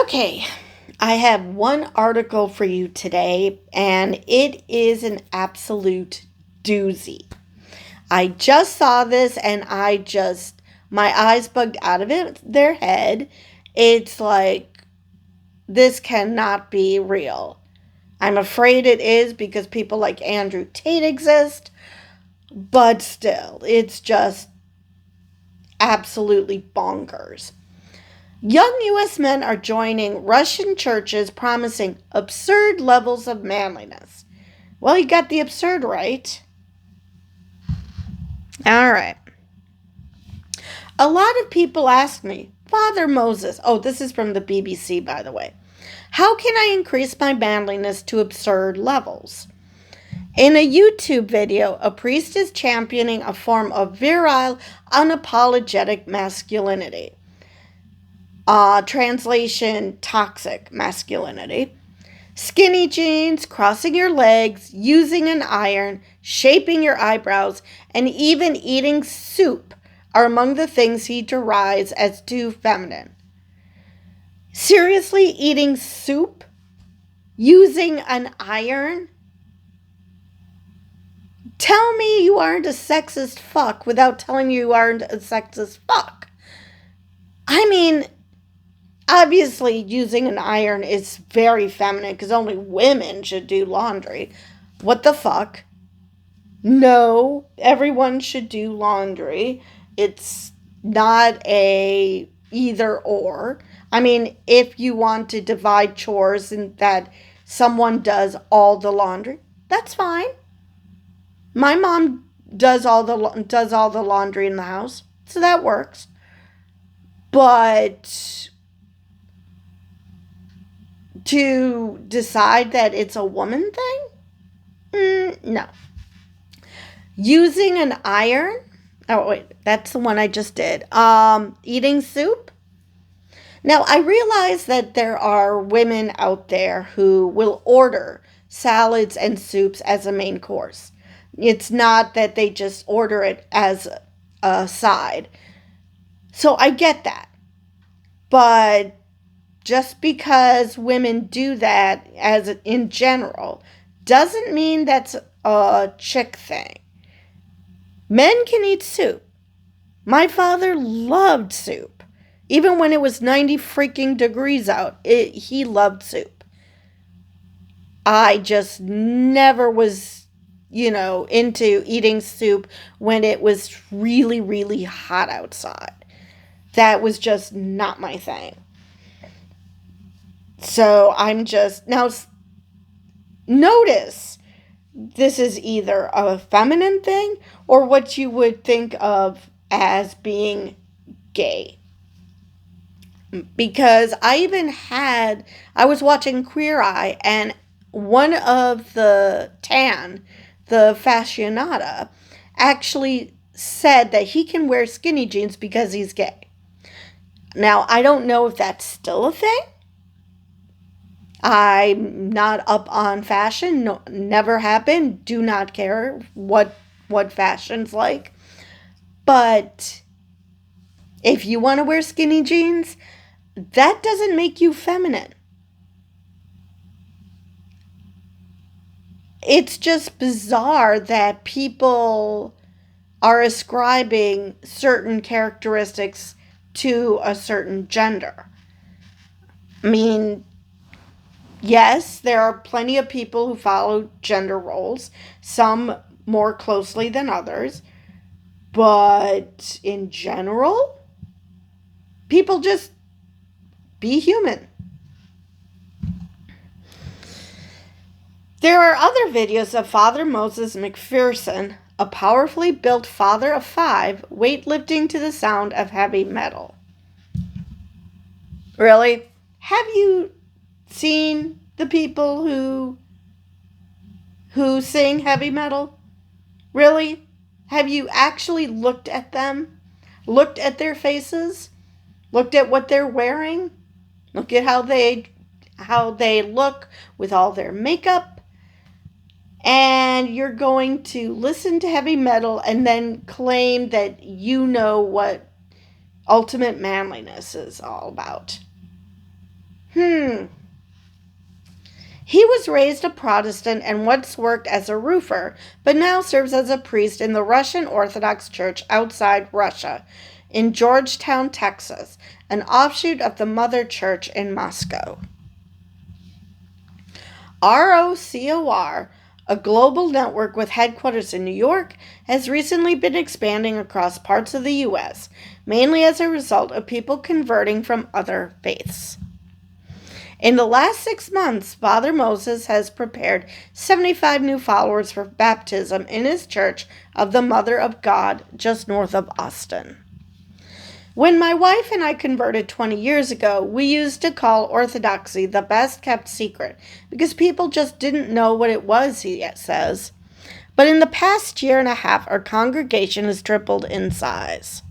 Okay, I have one article for you today, and it is an absolute doozy. I just saw this and my eyes bugged out of their head. It's like, this cannot be real. I'm afraid it is because people like Andrew Tate exist, but still, it's just absolutely bonkers. Young U.S. men are joining Russian churches promising absurd levels of manliness. Well, you got the absurd right. All right. A lot of people ask me, Father Moses, this is from the BBC, by the way, how can I increase my manliness to absurd levels? In a YouTube video, a priest is championing a form of virile, unapologetic masculinity. Translation, toxic masculinity. Skinny jeans, crossing your legs, using an iron, shaping your eyebrows, and even eating soup are among the things he derides as too feminine. Seriously, eating soup? Using an iron? Tell me you aren't a sexist fuck without telling you aren't a sexist fuck. I mean, obviously, using an iron is very feminine because only women should do laundry. What the fuck? No, everyone should do laundry. It's not a either or. I mean, if you want to divide chores and that someone does all the laundry, that's fine. My mom does all the laundry in the house, so that works. But to decide that it's a woman thing? No. Using an iron? Oh, wait, that's the one I just did. Eating soup? Now, I realize that there are women out there who will order salads and soups as a main course. It's not that they just order it as a side. So I get that. But just because women do that as in general doesn't mean that's a chick thing. Men can eat soup. My father loved soup. Even when it was 90 freaking degrees out, he loved soup. I just never was, into eating soup when it was really, really hot outside. That was just not my thing. So I'm just, now notice, this is either a feminine thing or what you would think of as being gay. Because I was watching Queer Eye, and one of the fashionata, actually said that he can wear skinny jeans because he's gay. Now, I don't know if that's still a thing. I'm not up on fashion. No, never have been. Do not care what fashion's like. But if you want to wear skinny jeans, that doesn't make you feminine. It's just bizarre that people are ascribing certain characteristics to a certain gender. I mean, yes, there are plenty of people who follow gender roles, some more closely than others, but in general, people just be human. There are other videos of Father Moses McPherson, a powerfully built father of 5, weightlifting to the sound of heavy metal. Really? Have you seen the people who sing heavy metal? Really? Have you actually looked at them? Looked at their faces? Looked at what they're wearing? Look at how they look with all their makeup? And you're going to listen to heavy metal and then claim that you know what ultimate manliness is all about. Hmm. He was raised a Protestant and once worked as a roofer, but now serves as a priest in the Russian Orthodox Church outside Russia, in Georgetown, Texas, an offshoot of the Mother Church in Moscow. ROCOR, a global network with headquarters in New York, has recently been expanding across parts of the U.S., mainly as a result of people converting from other faiths. In the last 6 months, Father Moses has prepared 75 new followers for baptism in his church of the Mother of God just north of Austin. When my wife and I converted 20 years ago, we used to call Orthodoxy the best kept secret because people just didn't know what it was, he says. But in the past year and a half, our congregation has tripled in size.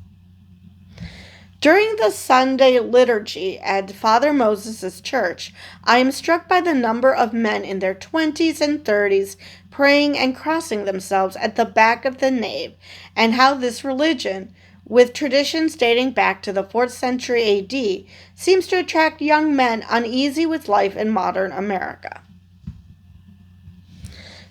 During the Sunday liturgy at Father Moses' church, I am struck by the number of men in their 20s and 30s praying and crossing themselves at the back of the nave, and how this religion, with traditions dating back to the 4th century AD, seems to attract young men uneasy with life in modern America.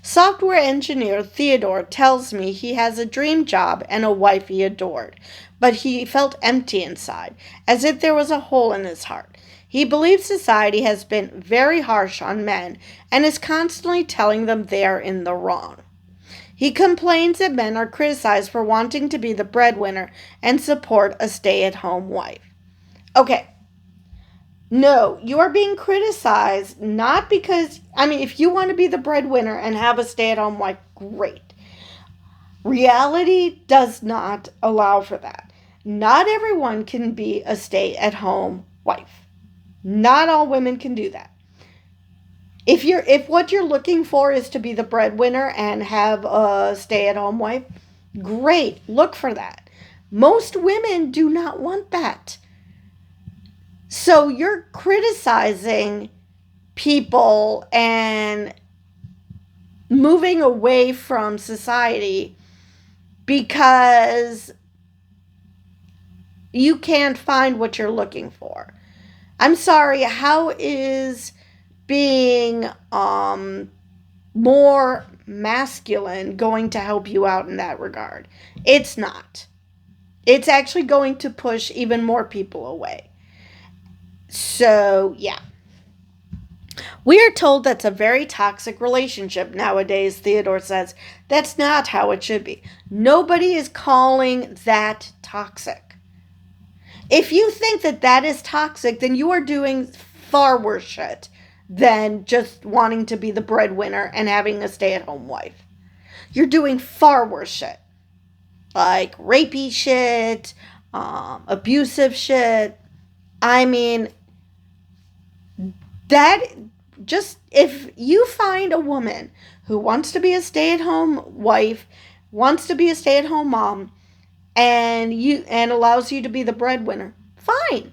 Software engineer Theodore tells me he has a dream job and a wife he adored, but he felt empty inside, as if there was a hole in his heart. He believes society has been very harsh on men and is constantly telling them they are in the wrong. He complains that men are criticized for wanting to be the breadwinner and support a stay-at-home wife. Okay. No, you are being criticized not because, if you want to be the breadwinner and have a stay-at-home wife, great. Reality does not allow for that. Not everyone can be a stay-at-home wife. Not all women can do that. If what you're looking for is to be the breadwinner and have a stay-at-home wife, great, look for that. Most women do not want that. So you're criticizing people and moving away from society because you can't find what you're looking for. I'm sorry, how is being more masculine going to help you out in that regard? It's not. It's actually going to push even more people away. So, yeah. We are told that's a very toxic relationship nowadays, Theodore says. That's not how it should be. Nobody is calling that toxic. If you think that that is toxic, then you are doing far worse shit than just wanting to be the breadwinner and having a stay-at-home wife. You're doing far worse shit. Like rapey shit, abusive shit. That just, if you find a woman who wants to be a stay-at-home wife, wants to be a stay-at-home mom, and allows you to be the breadwinner, fine.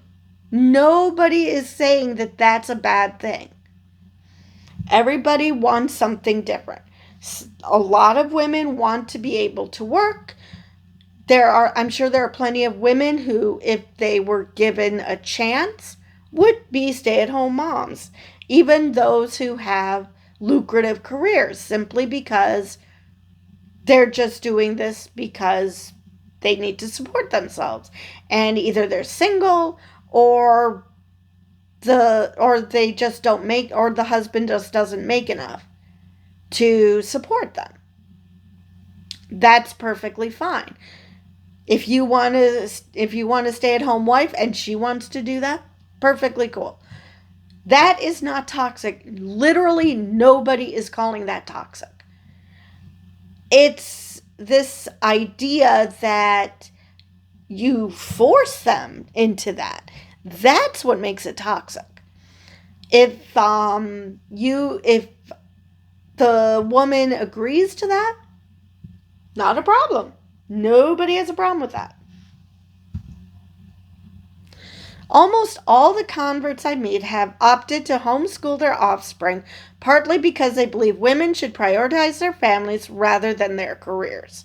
Nobody is saying that that's a bad thing. Everybody wants something different. A lot of women want to be able to work. I'm sure there are plenty of women who, if they were given a chance, would be stay-at-home moms. Even those who have lucrative careers, simply because they're just doing this because they need to support themselves. And either they're single or they just don't make, or the husband just doesn't make enough to support them. That's perfectly fine. If you want a stay-at-home wife and she wants to do that, perfectly cool. That is not toxic. Literally nobody is calling that toxic. It's this idea that you force them into that. That's what makes it toxic. If the woman agrees to that, not a problem. Nobody has a problem with that. Almost all the converts I meet have opted to homeschool their offspring, partly because they believe women should prioritize their families rather than their careers.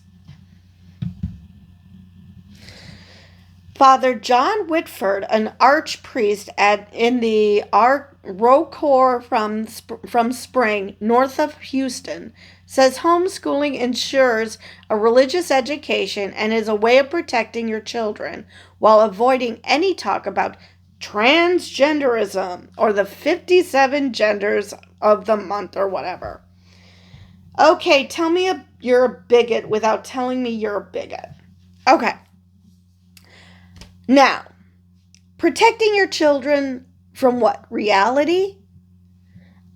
Father John Whitford, an archpriest in the Rocor from Spring, north of Houston, says homeschooling ensures a religious education and is a way of protecting your children while avoiding any talk about transgenderism or the 57 genders of the month or whatever. Okay, tell me you're a bigot without telling me you're a bigot. Okay. Now, protecting your children from what? Reality?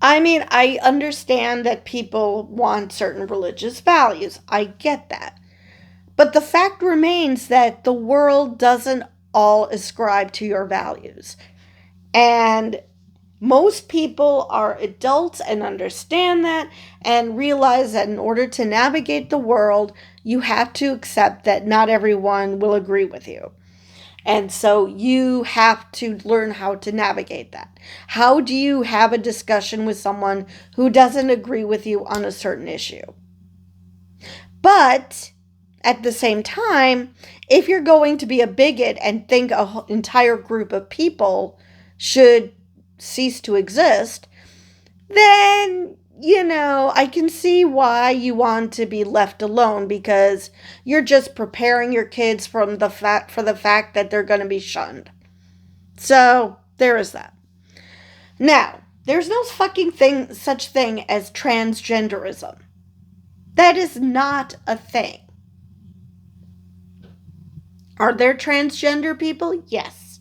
I mean, I understand that people want certain religious values. I get that. But the fact remains that the world doesn't all ascribe to your values. And most people are adults and understand that and realize that in order to navigate the world, you have to accept that not everyone will agree with you. And so you have to learn how to navigate that. How do you have a discussion with someone who doesn't agree with you on a certain issue? But at the same time, if you're going to be a bigot and think an entire group of people should cease to exist, then, I can see why you want to be left alone, because you're just preparing your kids for the fact that they're going to be shunned. So, there is that. Now, there's no such thing as transgenderism. That is not a thing. Are there transgender people? Yes.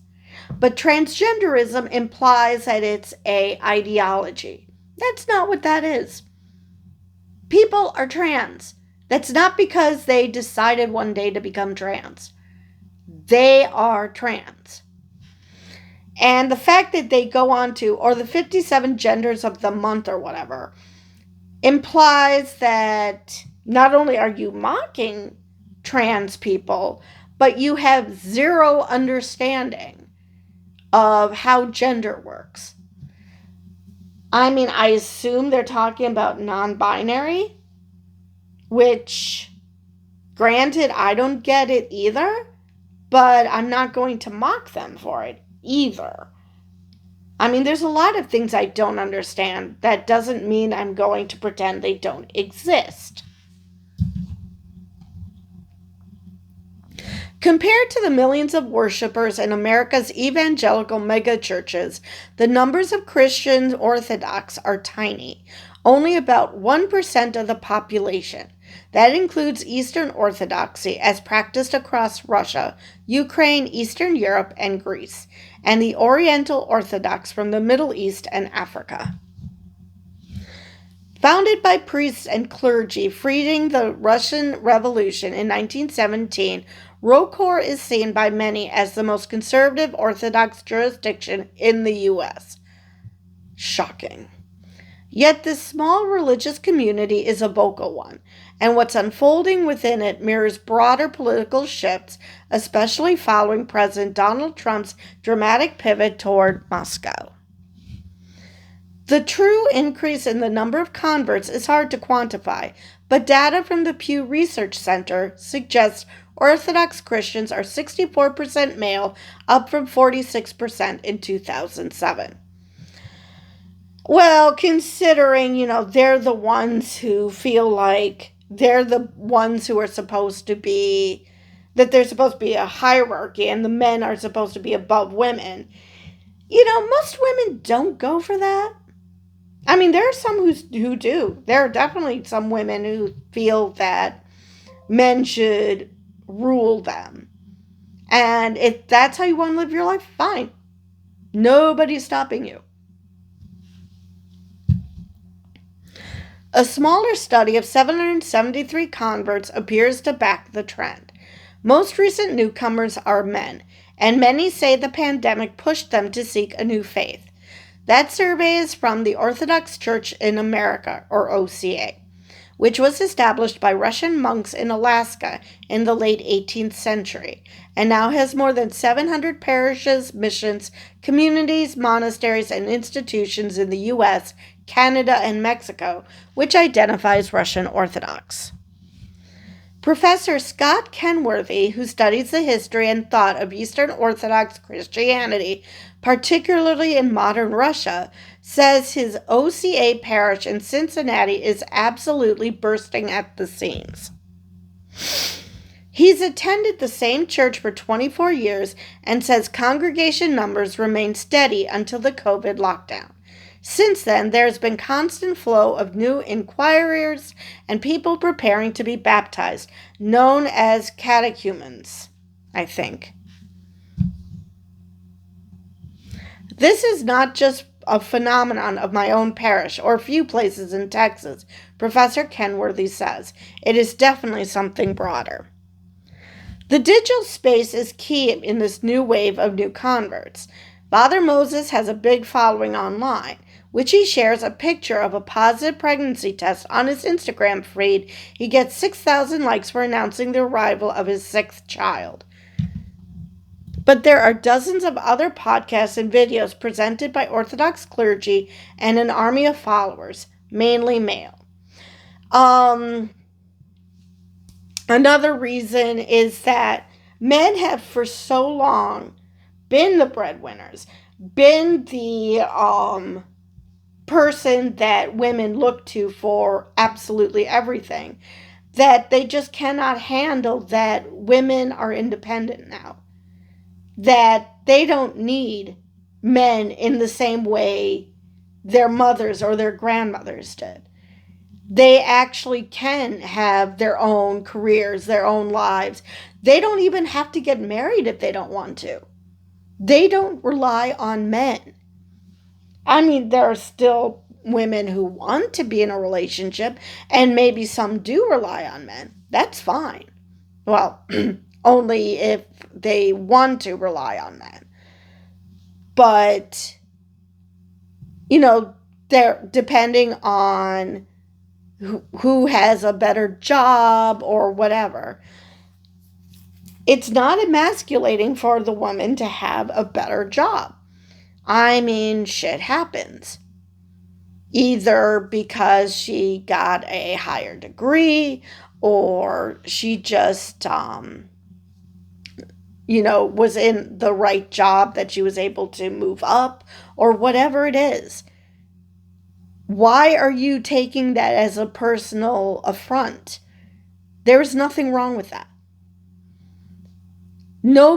But transgenderism implies that it's an ideology. That's not what that is. People are trans. That's not because they decided one day to become trans. They are trans. And the fact that they go on to, or the 57 genders of the month or whatever, implies that not only are you mocking trans people, but you have zero understanding of how gender works. I mean, I assume they're talking about non-binary, which, granted, I don't get it either, but I'm not going to mock them for it either. I mean, there's a lot of things I don't understand. That doesn't mean I'm going to pretend they don't exist. Compared to the millions of worshipers in America's evangelical megachurches, the numbers of Christian Orthodox are tiny, only about 1% of the population. That includes Eastern Orthodoxy as practiced across Russia, Ukraine, Eastern Europe, and Greece, and the Oriental Orthodox from the Middle East and Africa. Founded by priests and clergy fleeing the Russian Revolution in 1917, Rocor is seen by many as the most conservative Orthodox jurisdiction in the U.S. Shocking. Yet this small religious community is a vocal one, and what's unfolding within it mirrors broader political shifts, especially following President Donald Trump's dramatic pivot toward Moscow. The true increase in the number of converts is hard to quantify, but data from the Pew Research Center suggests Orthodox Christians are 64% male, up from 46% in 2007. Well, considering, they're the ones who feel like they're the ones who are supposed to be, that there's supposed to be a hierarchy and the men are supposed to be above women, most women don't go for that. I mean, there are some who do. There are definitely some women who feel that men should rule them. And if that's how you want to live your life, fine. Nobody's stopping you. A smaller study of 773 converts appears to back the trend. Most recent newcomers are men, and many say the pandemic pushed them to seek a new faith. That survey is from the Orthodox Church in America, or OCA, which was established by Russian monks in Alaska in the late 18th century, and now has more than 700 parishes, missions, communities, monasteries, and institutions in the U.S., Canada, and Mexico, which identifies Russian Orthodox. Professor Scott Kenworthy, who studies the history and thought of Eastern Orthodox Christianity, particularly in modern Russia, says his OCA parish in Cincinnati is absolutely bursting at the seams. He's attended the same church for 24 years and says congregation numbers remained steady until the COVID lockdown. Since then, there's been constant flow of new inquirers and people preparing to be baptized, known as catechumens, I think. This is not just a phenomenon of my own parish or a few places in Texas, Professor Kenworthy says. It is definitely something broader. The digital space is key in this new wave of new converts. Father Moses has a big following online, which he shares a picture of a positive pregnancy test on his Instagram feed. He gets 6,000 likes for announcing the arrival of his 6th child. But there are dozens of other podcasts and videos presented by Orthodox clergy and an army of followers, mainly male. Another reason is that men have for so long been the breadwinners, been the person that women look to for absolutely everything, that they just cannot handle that women are independent now, that they don't need men in the same way their mothers or their grandmothers did. They actually can have their own careers, their own lives. They don't even have to get married if they don't want to. They don't rely on men. I mean, there are still women who want to be in a relationship, and maybe some do rely on men. That's fine. Well, only if they want to rely on men. But, they're depending on who has a better job or whatever. It's not emasculating for the woman to have a better job. I mean, shit happens. Either because she got a higher degree or she just, was in the right job that she was able to move up or whatever it is. Why are you taking that as a personal affront? There's nothing wrong with that. No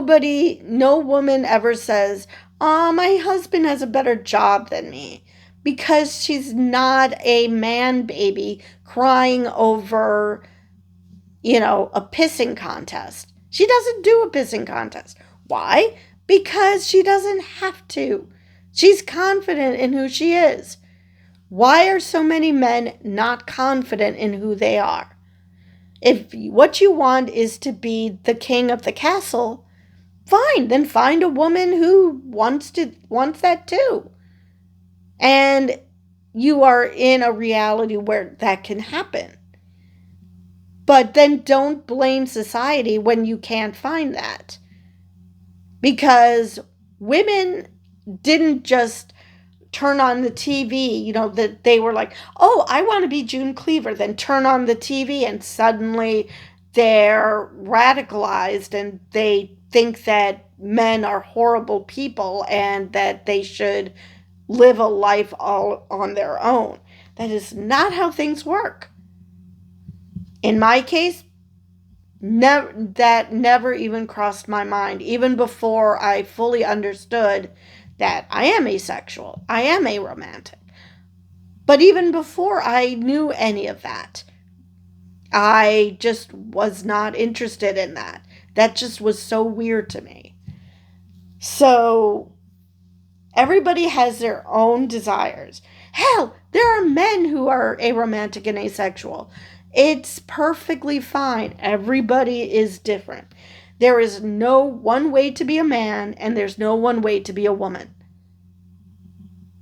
woman ever says, my husband has a better job than me, because she's not a man baby crying over, a pissing contest. She doesn't do a pissing contest. Why? Because she doesn't have to. She's confident in who she is. Why are so many men not confident in who they are? If what you want is to be the king of the castle, fine, then find a woman who wants that too. And you are in a reality where that can happen. But then don't blame society when you can't find that. Because women didn't just turn on the TV, that they were like, oh, I want to be June Cleaver, then turn on the TV and suddenly they're radicalized and they think that men are horrible people and that they should live a life all on their own. That is not how things work. In my case, that never even crossed my mind, even before I fully understood that I am asexual, I am aromantic. But even before I knew any of that, I just was not interested in that. That just was so weird to me. So, everybody has their own desires. Hell, there are men who are aromantic and asexual. It's perfectly fine. Everybody is different. There is no one way to be a man, and there's no one way to be a woman.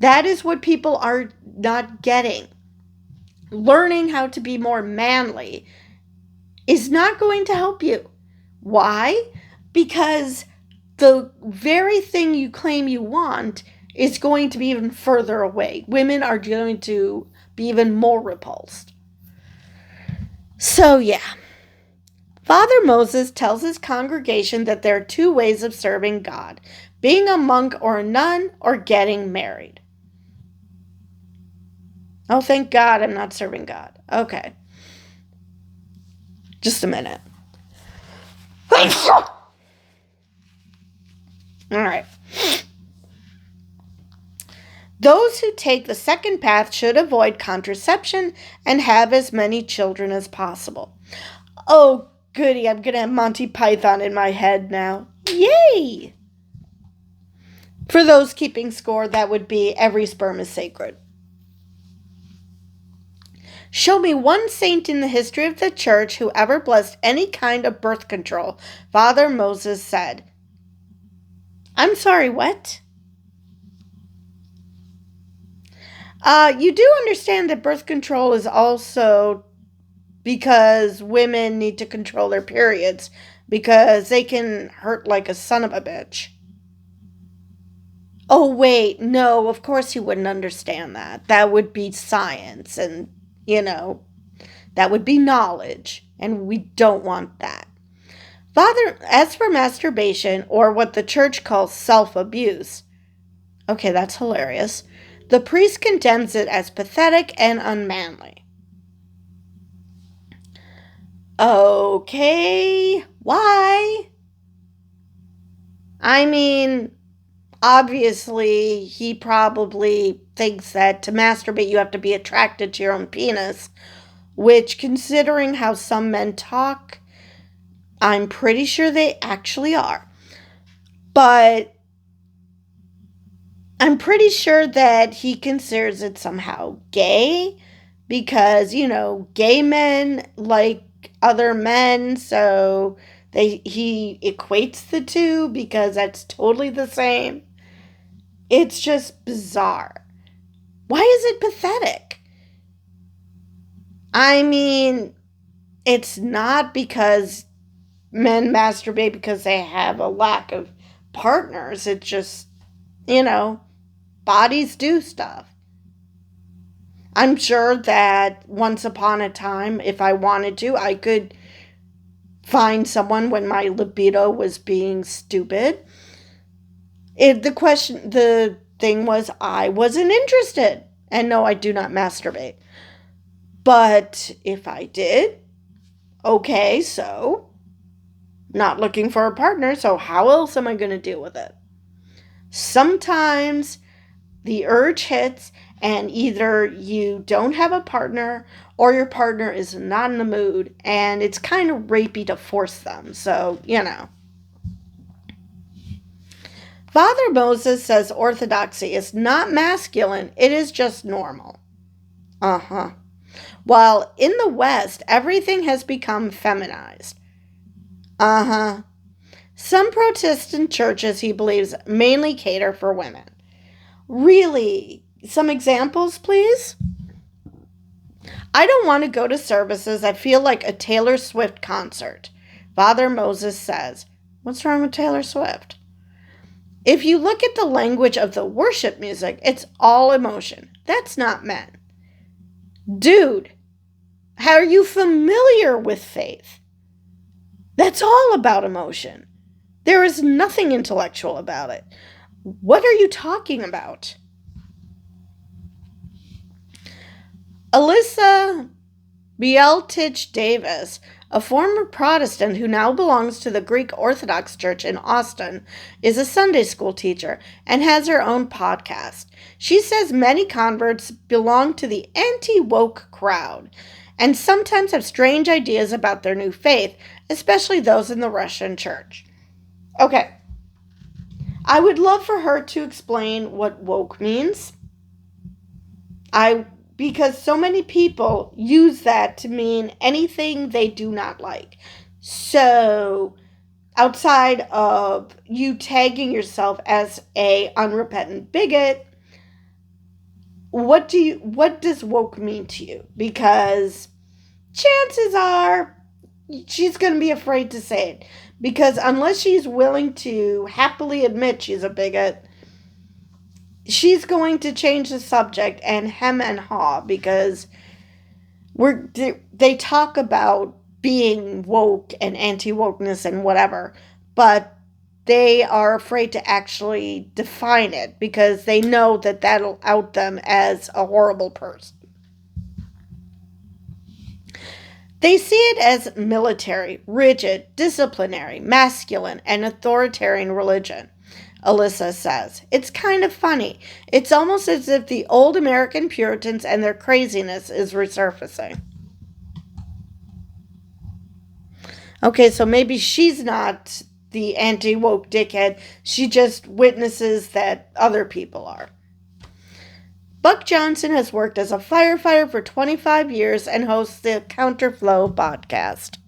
That is what people are not getting. Learning how to be more manly is not going to help you. Why? Because the very thing you claim you want is going to be even further away. Women are going to be even more repulsed. So, yeah. Father Moses tells his congregation that there are two ways of serving God: being a monk or a nun, or getting married. Oh, thank God I'm not serving God. Okay. Just a minute. All right. Those who take the second path should avoid contraception and have as many children as possible. Oh, goody, I'm going to have Monty Python in my head now. Yay! For those keeping score, that would be every sperm is sacred. Show me one saint in the history of the church who ever blessed any kind of birth control, Father Moses said. I'm sorry, what? You do understand that birth control is also because women need to control their periods because they can hurt like a son of a bitch. Oh, wait, no, of course you wouldn't understand that. That would be science and, that would be knowledge, and we don't want that. Father, as for masturbation, or what the church calls self-abuse, okay, that's hilarious, the priest condemns it as pathetic and unmanly. Okay, why? I mean, obviously, he probably thinks that to masturbate you have to be attracted to your own penis, which, considering how some men talk, I'm pretty sure they actually are. But I'm pretty sure that he considers it somehow gay because, gay men like other men, so he equates the two because that's totally the same. It's just bizarre. Why is it pathetic? I mean, it's not because men masturbate because they have a lack of partners. It's just, bodies do stuff. I'm sure that once upon a time, if I wanted to, I could find someone when my libido was being stupid. The thing was, I wasn't interested. And no, I do not masturbate. But if I did, okay, so not looking for a partner, so how else am I going to deal with it? Sometimes the urge hits and either you don't have a partner or your partner is not in the mood and it's kind of rapey to force them. So, Father Moses says orthodoxy is not masculine, it is just normal. While in the West, everything has become feminized. Some Protestant churches, he believes, mainly cater for women. Really? Some examples, please? I don't want to go to services. I feel like a Taylor Swift concert. Father Moses says, what's wrong with Taylor Swift? If you look at the language of the worship music, it's all emotion. That's not men. Dude, how are you familiar with faith? That's all about emotion. There is nothing intellectual about it. What are you talking about? Alyssa Bieltich Davis, a former Protestant who now belongs to the Greek Orthodox Church in Austin, is a Sunday school teacher and has her own podcast. She says many converts belong to the anti-woke crowd and sometimes have strange ideas about their new faith, especially those in the Russian church. Okay. I would love for her to explain what woke means. Because so many people use that to mean anything they do not like. So, outside of you tagging yourself as a unrepentant bigot, what does woke mean to you? Because chances are she's going to be afraid to say it. Because unless she's willing to happily admit she's a bigot, she's going to change the subject and hem and haw because they talk about being woke and anti-wokeness and whatever, but they are afraid to actually define it because they know that that'll out them as a horrible person. They see it as military, rigid, disciplinary, masculine, and authoritarian religion. Alyssa says. It's kind of funny. It's almost as if the old American Puritans and their craziness is resurfacing. Okay, so maybe she's not the anti-woke dickhead. She just witnesses that other people are. Buck Johnson has worked as a firefighter for 25 years and hosts the Counterflow podcast.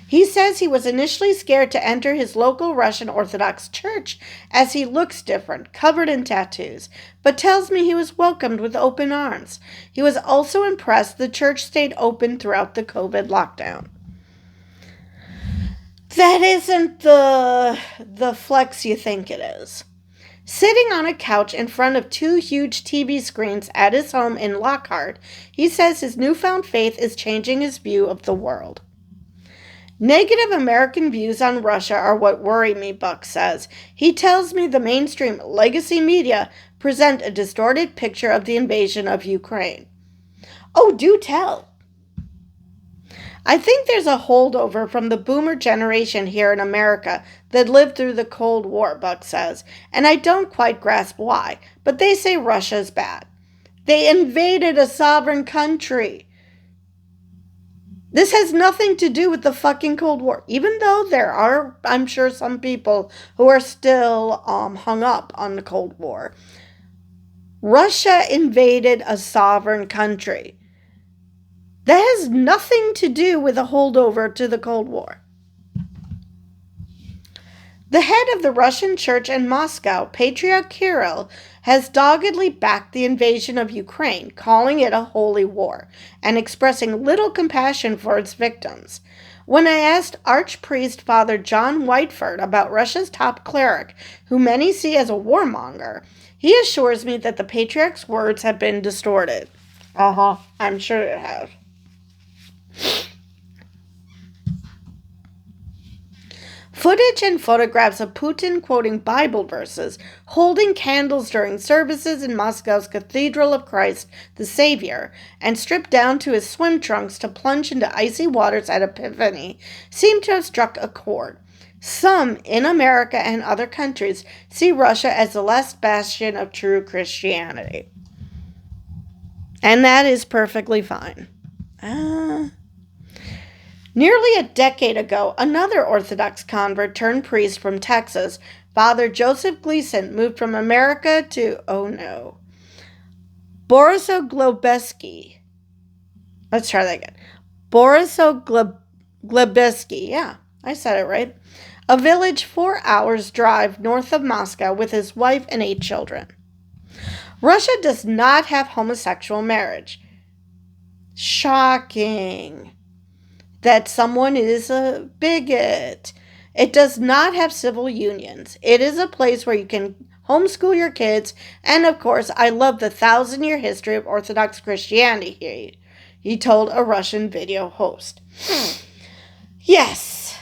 He says he was initially scared to enter his local Russian Orthodox church as he looks different, covered in tattoos, but tells me he was welcomed with open arms. He was also impressed the church stayed open throughout the COVID lockdown. That isn't the flex you think it is. Sitting on a couch in front of 2 huge TV screens at his home in Lockhart, he says his newfound faith is changing his view of the world. Negative American views on Russia are what worry me, Buck says. He tells me the mainstream legacy media present a distorted picture of the invasion of Ukraine. Oh, do tell. I think there's a holdover from the boomer generation here in America that lived through the Cold War, Buck says, and I don't quite grasp why, but they say Russia's bad. They invaded a sovereign country. This has nothing to do with the fucking Cold War, even though there are, I'm sure, some people who are still hung up on the Cold War. Russia invaded a sovereign country. That has nothing to do with a holdover to the Cold War. The head of the Russian church in Moscow, Patriarch Kirill, has doggedly backed the invasion of Ukraine, calling it a holy war, and expressing little compassion for its victims. When I asked Archpriest Father John Whiteford about Russia's top cleric, who many see as a warmonger, he assures me that the Patriarch's words have been distorted. I'm sure it has. Footage and photographs of Putin quoting Bible verses, holding candles during services in Moscow's Cathedral of Christ the Savior, and stripped down to his swim trunks to plunge into icy waters at Epiphany seem to have struck a chord. Some, in America and other countries, see Russia as the last bastion of true Christianity. And that is perfectly fine. Nearly a decade ago, another Orthodox convert turned priest from Texas, Father Joseph Gleason, moved from America to, Borisoglobeski. Let's try that again. Borisoglobeski, yeah, I said it right. A village 4 hours drive north of Moscow with his wife and 8 children. Russia does not have homosexual marriage. Shocking that someone is a bigot. It does not have civil unions. It is a place where you can homeschool your kids, and of course, I love the 1,000-year history of Orthodox Christianity, he told a Russian video host. Yes.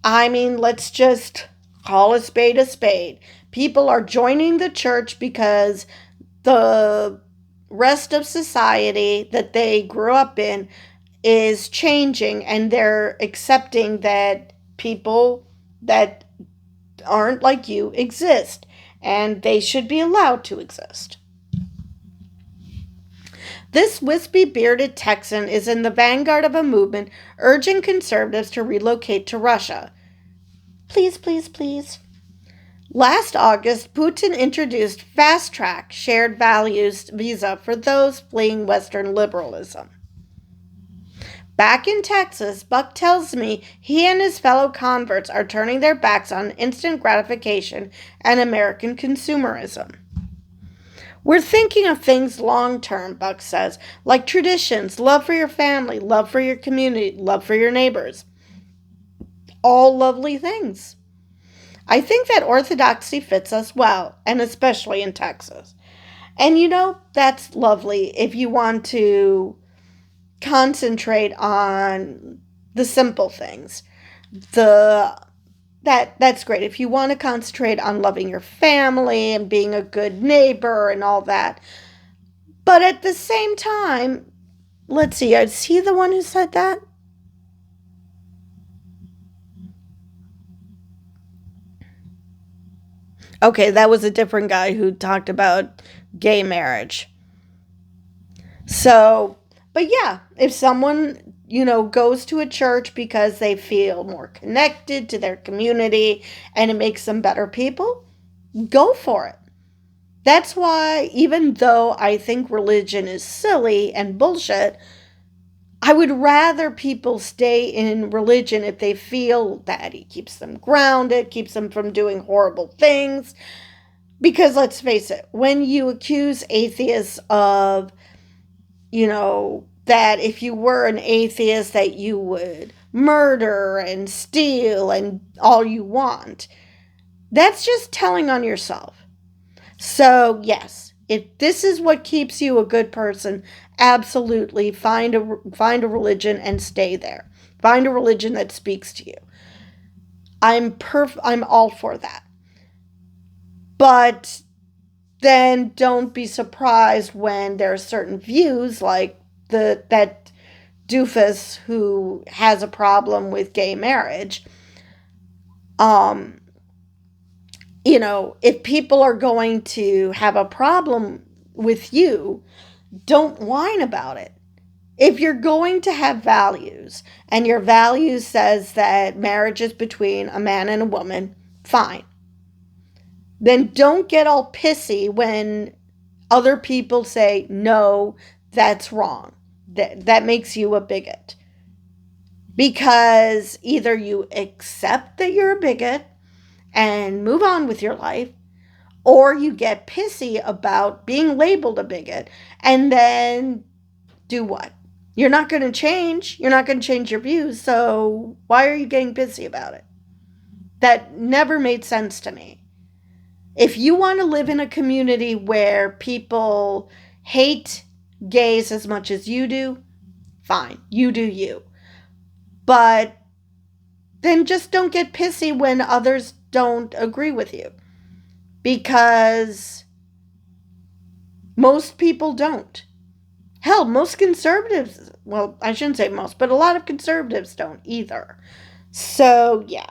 I mean, let's just call a spade a spade. People are joining the church because the rest of society that they grew up in is changing, and they're accepting that people that aren't like you exist, and they should be allowed to exist. This wispy-bearded Texan is in the vanguard of a movement urging conservatives to relocate to Russia. Please, please, please. Last August, Putin introduced fast-track shared values visa for those fleeing Western liberalism. Back in Texas, Buck tells me he and his fellow converts are turning their backs on instant gratification and American consumerism. We're thinking of things long term, Buck says, like traditions, love for your family, love for your community, love for your neighbors. All lovely things. I think that orthodoxy fits us well, and especially in Texas. And that's lovely if you want to concentrate on the simple things. The that's great. If you want to concentrate on loving your family and being a good neighbor and all that. But at the same time, let's see, is he the one who said that? Okay, that was a different guy who talked about gay marriage. So, but yeah, if someone, goes to a church because they feel more connected to their community and it makes them better people, go for it. That's why, even though I think religion is silly and bullshit, I would rather people stay in religion if they feel that it keeps them grounded, keeps them from doing horrible things. Because let's face it, when you accuse atheists of, that if you were an atheist, that you would murder and steal and all you want, that's just telling on yourself. So, yes, if this is what keeps you a good person, absolutely find a religion and stay there. Find a religion that speaks to you. I'm all for that. But then don't be surprised when there are certain views like that doofus who has a problem with gay marriage. Um if people are going to have a problem with you, don't whine about it. If you're going to have values and your values says that marriage is between a man and a woman, fine. Then don't get all pissy when other people say, no, that's wrong. That makes you a bigot. Because either you accept that you're a bigot and move on with your life, or you get pissy about being labeled a bigot and then do what? You're not going to change. You're not going to change your views. So why are you getting pissy about it? That never made sense to me. If you want to live in a community where people hate gays as much as you do, fine, you do you. But then just don't get pissy when others don't agree with you. Because most people don't. Hell, most conservatives, well, I shouldn't say most, but a lot of conservatives don't either. So, yeah.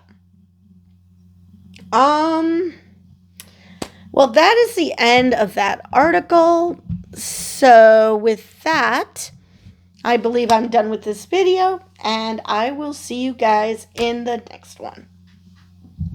Well, that is the end of that article. So, with that, I believe I'm done with this video, and I will see you guys in the next one.